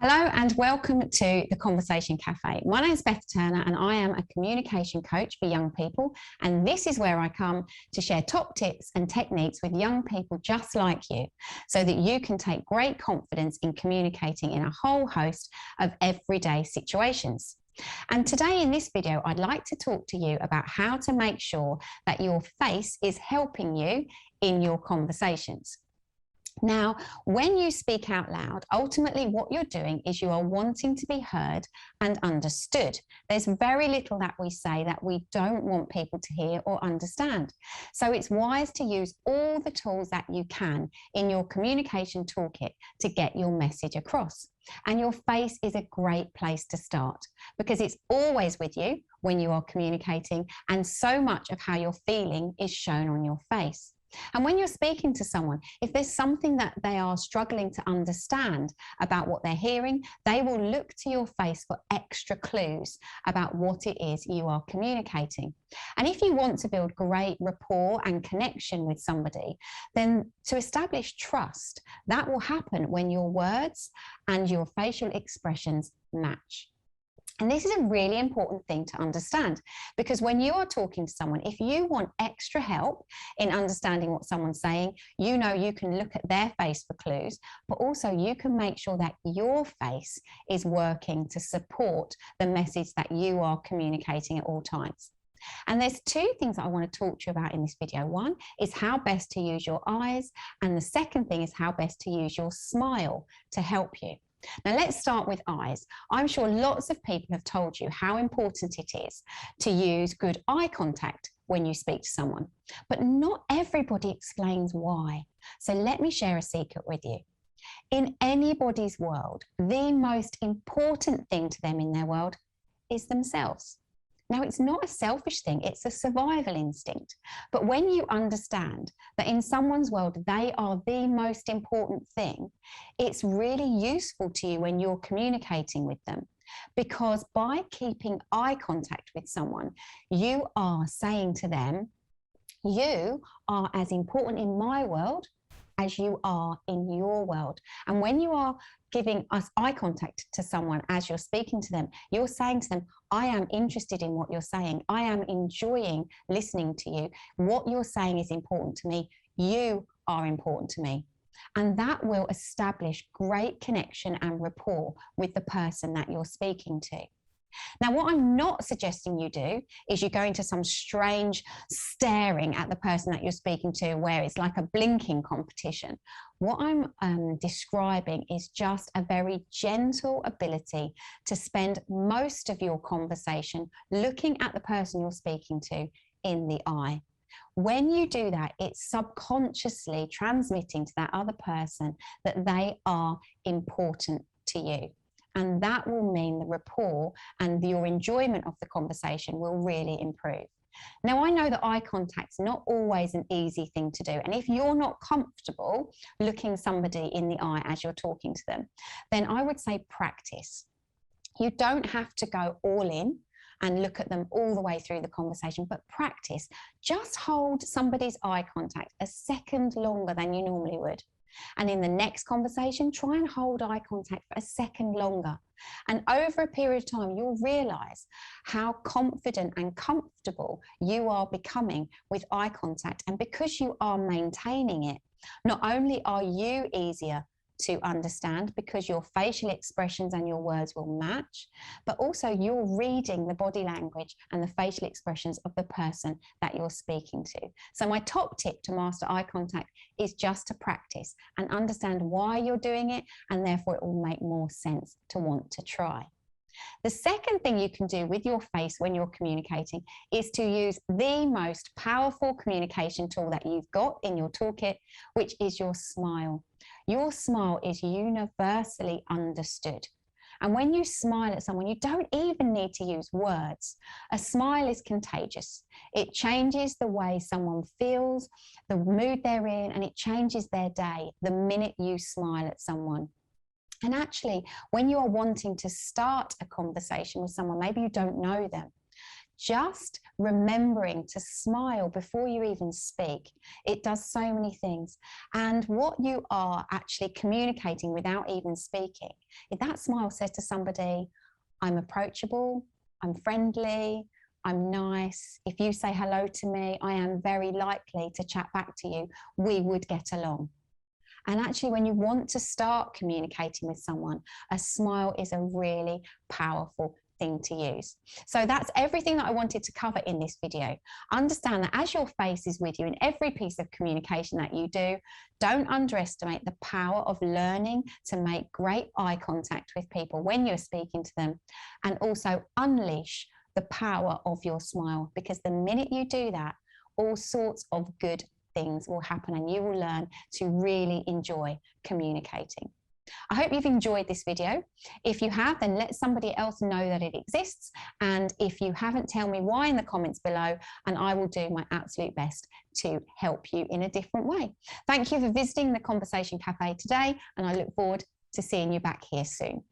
Hello and welcome to the Conversation Cafe. My name is Beth Turner and I am a communication coach for young people, and this is where I come to share top tips and techniques with young people just like you so that you can take great confidence in communicating in a whole host of everyday situations. And today in this video, I'd like to talk to you about how to make sure that your face is helping you in your conversations. Now, when you speak out loud, ultimately what you're doing is you are wanting to be heard and understood. There's very little that we say that we don't want people to hear or understand. So it's wise to use all the tools that you can in your communication toolkit to get your message across. And your face is a great place to start because it's always with you when you are communicating, and so much of how you're feeling is shown on your face. And when you're speaking to someone, if there's something that they are struggling to understand about what they're hearing, they will look to your face for extra clues about what it is you are communicating. And if you want to build great rapport and connection with somebody, then to establish trust, that will happen when your words and your facial expressions match. And this is a really important thing to understand, because when you are talking to someone, if you want extra help in understanding what someone's saying, you know you can look at their face for clues, but also you can make sure that your face is working to support the message that you are communicating at all times. And there's two things that I want to talk to you about in this video. One is how best to use your eyes, and the second thing is how best to use your smile to help you. Now let's start with eyes. I'm sure lots of people have told you how important it is to use good eye contact when you speak to someone, but not everybody explains why. So let me share a secret with you. In anybody's world, the most important thing to them in their world is themselves. Now, it's not a selfish thing, it's a survival instinct. But when you understand that in someone's world, they are the most important thing, it's really useful to you when you're communicating with them. Because by keeping eye contact with someone, you are saying to them, you are as important in my world as you are in your world. And when you are giving us eye contact to someone as you're speaking to them, you're saying to them, I am interested in what you're saying. I am enjoying listening to you. What you're saying is important to me. You are important to me. And that will establish great connection and rapport with the person that you're speaking to. Now, what I'm not suggesting you do is you go into some strange staring at the person that you're speaking to where it's like a blinking competition. What I'm describing is just a very gentle ability to spend most of your conversation looking at the person you're speaking to in the eye. When you do that, it's subconsciously transmitting to that other person that they are important to you. And that will mean the rapport and your enjoyment of the conversation will really improve. Now, I know that eye contact's not always an easy thing to do. And if you're not comfortable looking somebody in the eye as you're talking to them, then I would say practice. You don't have to go all in and look at them all the way through the conversation, but practice. Just hold somebody's eye contact a second longer than you normally would. And in the next conversation, try and hold eye contact for a second longer. And over a period of time, you'll realize how confident and comfortable you are becoming with eye contact. And because you are maintaining it, not only are you easier to understand because your facial expressions and your words will match, but also you're reading the body language and the facial expressions of the person that you're speaking to. So my top tip to master eye contact is just to practice and understand why you're doing it, and therefore it will make more sense to want to try. The second thing you can do with your face when you're communicating is to use the most powerful communication tool that you've got in your toolkit, which is your smile. Your smile is universally understood. And when you smile at someone, you don't even need to use words. A smile is contagious. It changes the way someone feels, the mood they're in, and it changes their day the minute you smile at someone. And actually, when you are wanting to start a conversation with someone, maybe you don't know them, just remembering to smile before you even speak. It does so many things. And what you are actually communicating without even speaking, if that smile says to somebody, I'm approachable, I'm friendly, I'm nice. If you say hello to me, I am very likely to chat back to you. We would get along. And actually, when you want to start communicating with someone, a smile is a really powerful thing to use. So that's everything that I wanted to cover in this video. Understand that as your face is with you in every piece of communication that you do, don't underestimate the power of learning to make great eye contact with people when you're speaking to them, and also unleash the power of your smile, because the minute you do that, all sorts of good things will happen and you will learn to really enjoy communicating. I hope you've enjoyed this video. If you have, then let somebody else know that it exists. And if you haven't, tell me why in the comments below, and I will do my absolute best to help you in a different way. Thank you for visiting the Conversation Cafe today, and I look forward to seeing you back here soon.